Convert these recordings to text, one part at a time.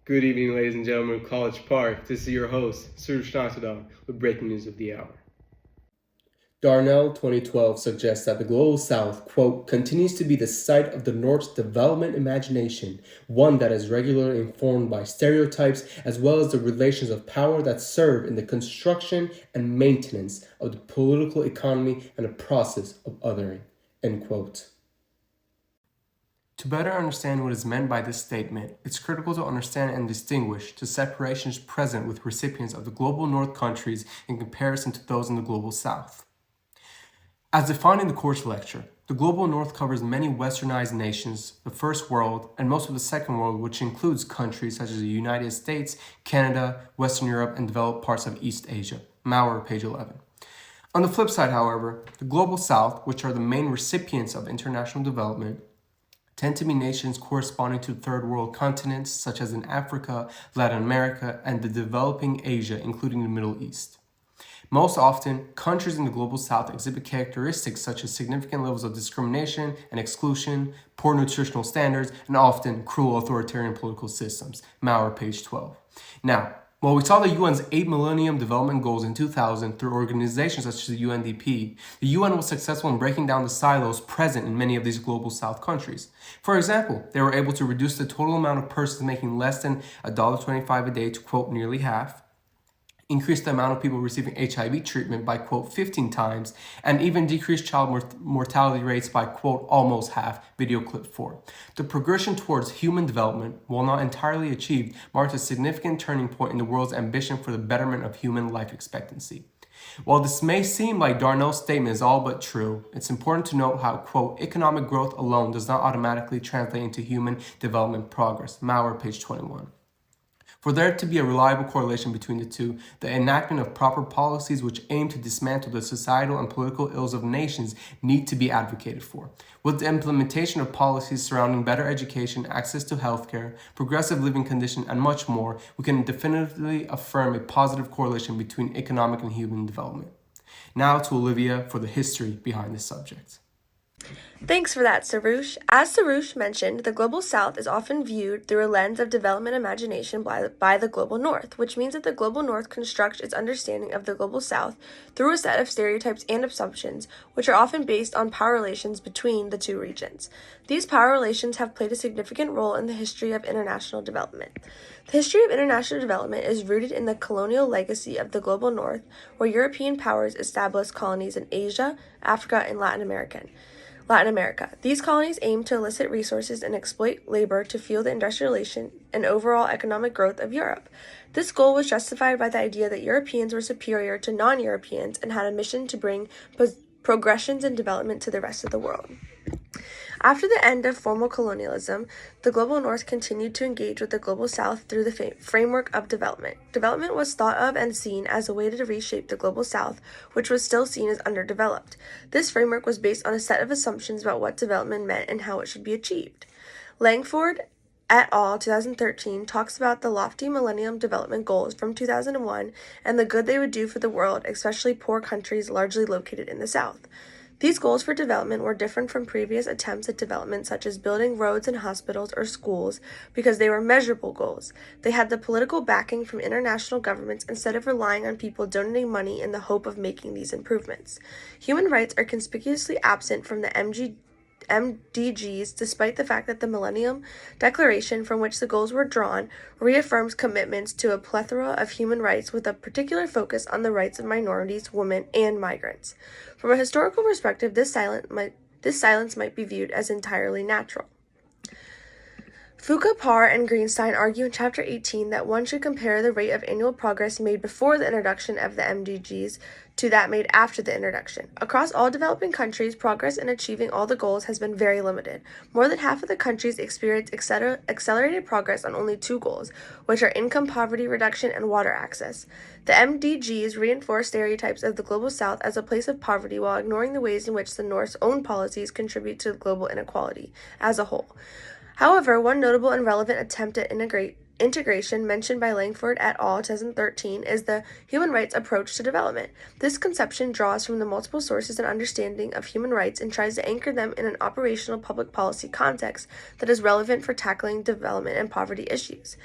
Good evening, ladies and gentlemen of College Park. This is your host, Soroush with breaking news of the hour. Darnell 2012 suggests that the Global South, quote, continues to be the site of the North's development imagination, one that is regularly informed by stereotypes as well as the relations of power that serve in the construction and maintenance of the political economy and the process of othering, end quote. To better understand what is meant by this statement, it's critical to understand and distinguish the separations present with recipients of the Global North countries in comparison to those in the Global South. As defined in the course lecture, the Global North covers many westernized nations, the First World, and most of the Second World, which includes countries such as the United States, Canada, Western Europe, and developed parts of East Asia. Maurer, page 11. On the flip side, however, the Global South, which are the main recipients of international development, tend to be nations corresponding to third world continents such as in Africa, Latin America, and the developing Asia, including the Middle East. Most often, countries in the Global South exhibit characteristics such as significant levels of discrimination and exclusion, poor nutritional standards, and often cruel authoritarian political systems. Maurer, page 12. Now, while we saw the UN's 8 Millennium Development Goals in 2000 through organizations such as the UNDP, the UN was successful in breaking down the silos present in many of these Global South countries. For example, they were able to reduce the total amount of persons making less than $1.25 a day to, quote, nearly half, increase the amount of people receiving HIV treatment by, quote, 15 times, and even decrease child mortality rates by, quote, almost half, video clip 4. The progression towards human development, while not entirely achieved, marks a significant turning point in the world's ambition for the betterment of human life expectancy. While this may seem like Darnell's statement is all but true, it's important to note how, quote, economic growth alone does not automatically translate into human development progress. Maurer, page 21. For there to be a reliable correlation between the two, the enactment of proper policies which aim to dismantle the societal and political ills of nations need to be advocated for. With the implementation of policies surrounding better education, access to healthcare, progressive living conditions, and much more, we can definitively affirm a positive correlation between economic and human development. Now to Olivia for the history behind this subject. Thanks for that, Soroush. As Soroush mentioned, the Global South is often viewed through a lens of development imagination by the Global North, which means that the Global North constructs its understanding of the Global South through a set of stereotypes and assumptions, which are often based on power relations between the two regions. These power relations have played a significant role in the history of international development. The history of international development is rooted in the colonial legacy of the Global North, where European powers established colonies in Asia, Africa, and Latin America. These colonies aimed to elicit resources and exploit labor to fuel the industrialization and overall economic growth of Europe. This goal was justified by the idea that Europeans were superior to non-Europeans and had a mission to bring progressions and development to the rest of the world. After the end of formal colonialism, the Global North continued to engage with the Global South through the framework of development. Development was thought of and seen as a way to reshape the Global South, which was still seen as underdeveloped. This framework was based on a set of assumptions about what development meant and how it should be achieved. Langford et al. 2013 talks about the lofty Millennium Development Goals from 2001 and the good they would do for the world, especially poor countries largely located in the South. These goals for development were different from previous attempts at development such as building roads and hospitals or schools because they were measurable goals. They had the political backing from international governments instead of relying on people donating money in the hope of making these improvements. Human rights are conspicuously absent from the MDGs, despite the fact that the Millennium Declaration, from which the goals were drawn, reaffirms commitments to a plethora of human rights with a particular focus on the rights of minorities, women, and migrants. From a historical perspective, this silence might be viewed as entirely natural. Foucault, Parr, and Greenstein argue in Chapter 18 that one should compare the rate of annual progress made before the introduction of the MDGs to that made after the introduction. Across all developing countries, progress in achieving all the goals has been very limited. More than half of the countries experience accelerated progress on only two goals, which are income poverty reduction and water access. The MDGs reinforce stereotypes of the Global South as a place of poverty while ignoring the ways in which the North's own policies contribute to global inequality as a whole. However, one notable and relevant attempt at integration mentioned by Langford et al. 2013 is the human rights approach to development. This conception draws from the multiple sources and understanding of human rights and tries to anchor them in an operational public policy context that is relevant for tackling development and poverty issues.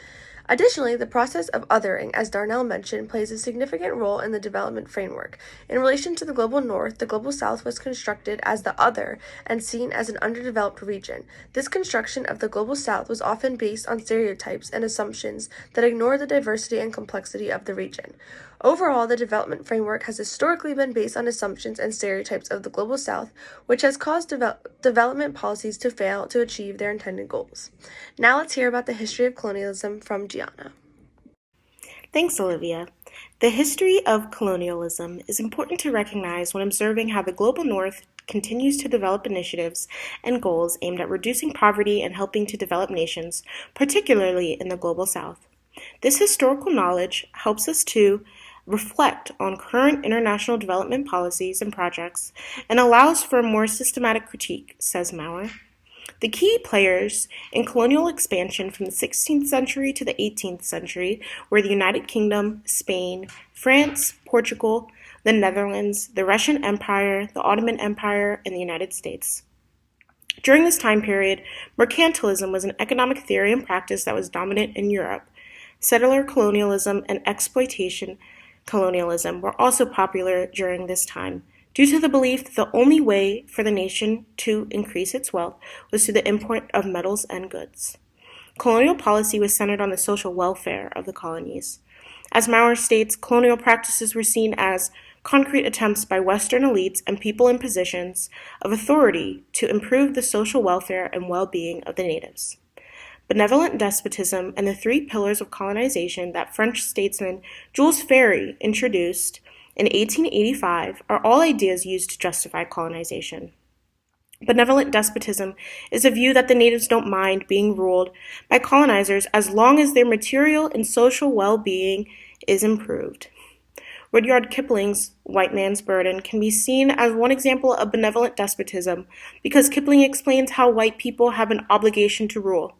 Additionally, the process of othering, as Darnell mentioned, plays a significant role in the development framework. In relation to the global north, the global south was constructed as the other and seen as an underdeveloped region. This construction of the global south was often based on stereotypes and assumptions that ignore the diversity and complexity of the region. Overall, the development framework has historically been based on assumptions and stereotypes of the global south, which has caused development policies to fail to achieve their intended goals. Now let's hear about the history of colonialism from Gianna. Thanks, Olivia. The history of colonialism is important to recognize when observing how the global north continues to develop initiatives and goals aimed at reducing poverty and helping to develop nations, particularly in the global south. This historical knowledge helps us to reflect on current international development policies and projects and allows for a more systematic critique, says Maurer. The key players in colonial expansion from the 16th century to the 18th century were the United Kingdom, Spain, France, Portugal, the Netherlands, the Russian Empire, the Ottoman Empire, and the United States. During this time period, mercantilism was an economic theory and practice that was dominant in Europe. Settler colonialism and exploitation colonialism were also popular during this time, due to the belief that the only way for the nation to increase its wealth was through the import of metals and goods. Colonial policy was centered on the social welfare of the colonies. As Maurer states, colonial practices were seen as concrete attempts by Western elites and people in positions of authority to improve the social welfare and well-being of the natives. Benevolent despotism and the three pillars of colonization that French statesman Jules Ferry introduced in 1885 are all ideas used to justify colonization. Benevolent despotism is a view that the natives don't mind being ruled by colonizers as long as their material and social well-being is improved. Rudyard Kipling's White Man's Burden can be seen as one example of benevolent despotism because Kipling explains how white people have an obligation to rule.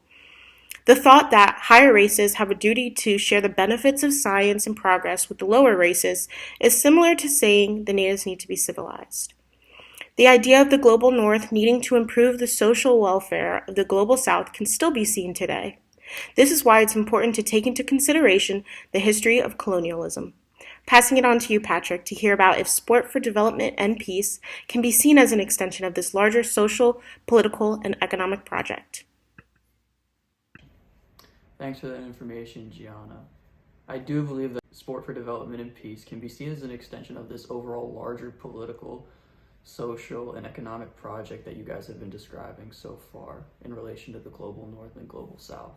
The thought that higher races have a duty to share the benefits of science and progress with the lower races is similar to saying the natives need to be civilized. The idea of the global north needing to improve the social welfare of the global south can still be seen today. This is why it's important to take into consideration the history of colonialism. Passing it on to you, Patrick, to hear about if sport for development and peace can be seen as an extension of this larger social, political, and economic project. Thanks for that information, Gianna. I do believe that sport for development and peace can be seen as an extension of this overall larger political, social, and economic project that you guys have been describing so far in relation to the global north and global south.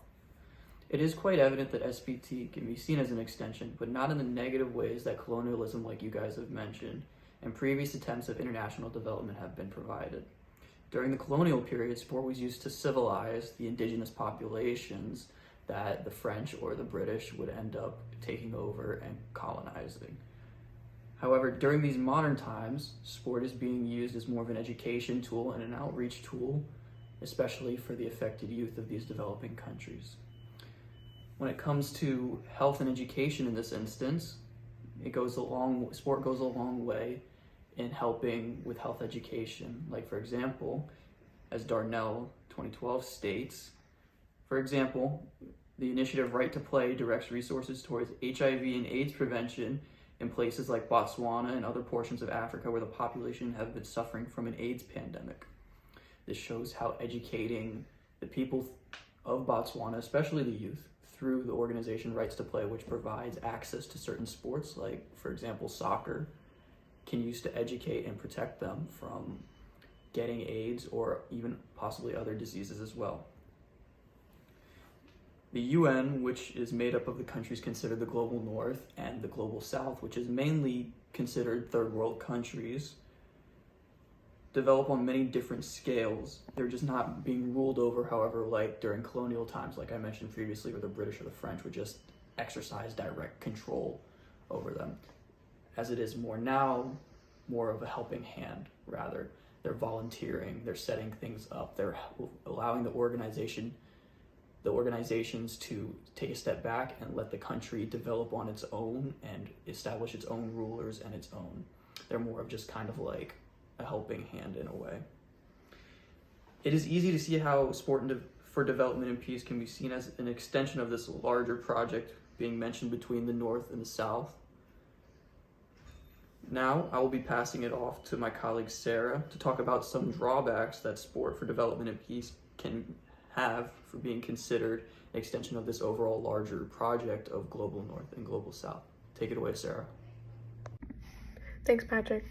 It is quite evident that SPT can be seen as an extension, but not in the negative ways that colonialism, like you guys have mentioned, and previous attempts of international development have been provided. During the colonial period, sport was used to civilize the indigenous populations that the French or the British would end up taking over and colonizing. However, during these modern times, sport is being used as more of an education tool and an outreach tool, especially for the affected youth of these developing countries. When it comes to health and education in this instance, sport goes a long way in helping with health education. Like, for example, as Darnell 2012 states, for example, the initiative Right to Play directs resources towards HIV and AIDS prevention in places like Botswana and other portions of Africa where the population have been suffering from an AIDS pandemic. This shows how educating the people of Botswana, especially the youth, through the organization Rights to Play, which provides access to certain sports, like, for example, soccer, can use to educate and protect them from getting AIDS or even possibly other diseases as well. The UN, which is made up of the countries considered the global north, and the global south, which is mainly considered third world countries, develop on many different scales. They're just not being ruled over, however, like during colonial times, like I mentioned previously, where the British or the French would just exercise direct control over them. As it is more now, more of a helping hand, rather. They're volunteering, they're setting things up, they're allowing the organizations to take a step back and let the country develop on its own and establish its own rulers and its own. They're more of just kind of like a helping hand in a way. It is easy to see how sport for Development and Peace can be seen as an extension of this larger project being mentioned between the North and the South. Now, I will be passing it off to my colleague Sarah to talk about some drawbacks that Sport for Development and Peace can have for being considered an extension of this overall larger project of Global North and Global South. Take it away, Sarah. Thanks, Patrick.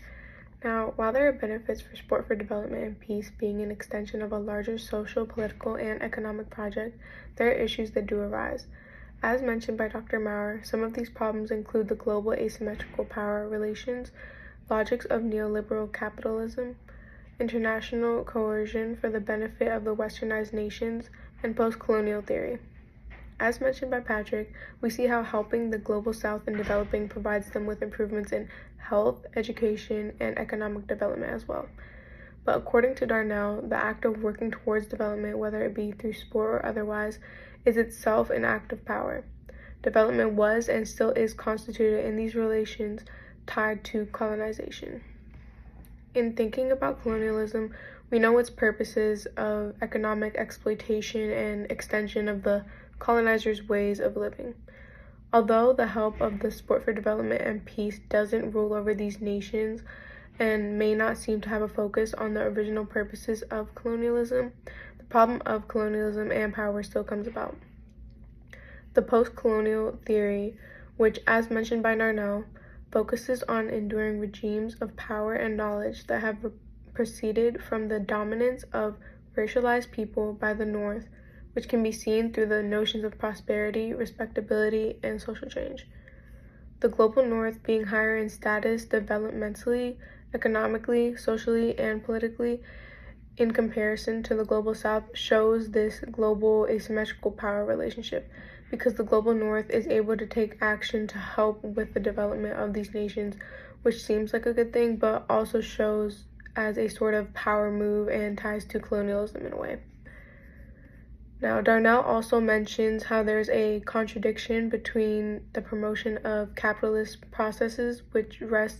Now, while there are benefits for Sport for Development and Peace being an extension of a larger social, political, and economic project, there are issues that do arise. As mentioned by Dr. Maurer, some of these problems include the global asymmetrical power relations, logics of neoliberal capitalism, international coercion for the benefit of the westernized nations, and post-colonial theory. As mentioned by Patrick, we see how helping the Global South in developing provides them with improvements in health, education, and economic development as well. But according to Darnell, the act of working towards development, whether it be through sport or otherwise, is itself an act of power. Development was and still is constituted in these relations tied to colonization. In thinking about colonialism, we know its purposes of economic exploitation and extension of the colonizers' ways of living. Although the help of the Sport for Development and Peace doesn't rule over these nations and may not seem to have a focus on the original purposes of colonialism, the problem of colonialism and power still comes about. The post-colonial theory, which, as mentioned by Darnell, focuses on enduring regimes of power and knowledge that have proceeded from the dominance of racialized people by the North, which can be seen through the notions of prosperity, respectability, and social change. The global North being higher in status developmentally, economically, socially, and politically in comparison to the global South shows this global asymmetrical power relationship, because the global North is able to take action to help with the development of these nations, which seems like a good thing, but also shows as a sort of power move and ties to colonialism in a way. Now, Darnell also mentions how there's a contradiction between the promotion of capitalist processes, which rest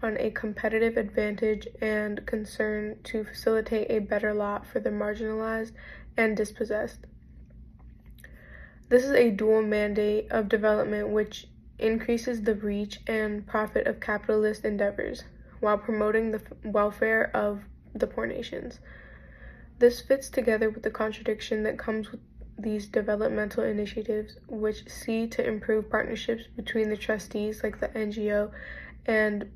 on a competitive advantage and concern to facilitate a better lot for the marginalized and dispossessed. This is a dual mandate of development which increases the reach and profit of capitalist endeavors while promoting the welfare of the poor nations. This fits together with the contradiction that comes with these developmental initiatives, which see to improve partnerships between the trustees, like the NGO, and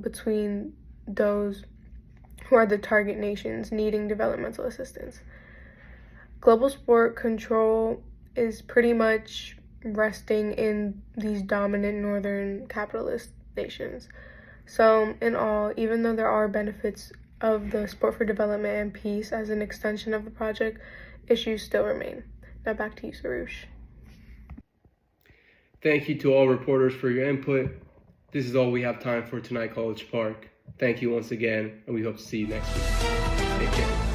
between those who are the target nations needing developmental assistance. Global sport control is pretty much resting in these dominant northern capitalist nations. So in all, even though there are benefits of the Sport for Development and Peace as an extension of the project, issues still remain. Now back to you, Soroush. Thank you to all reporters for your input. This is all we have time for tonight, College Park. Thank you once again, and we hope to see you next week. Take care.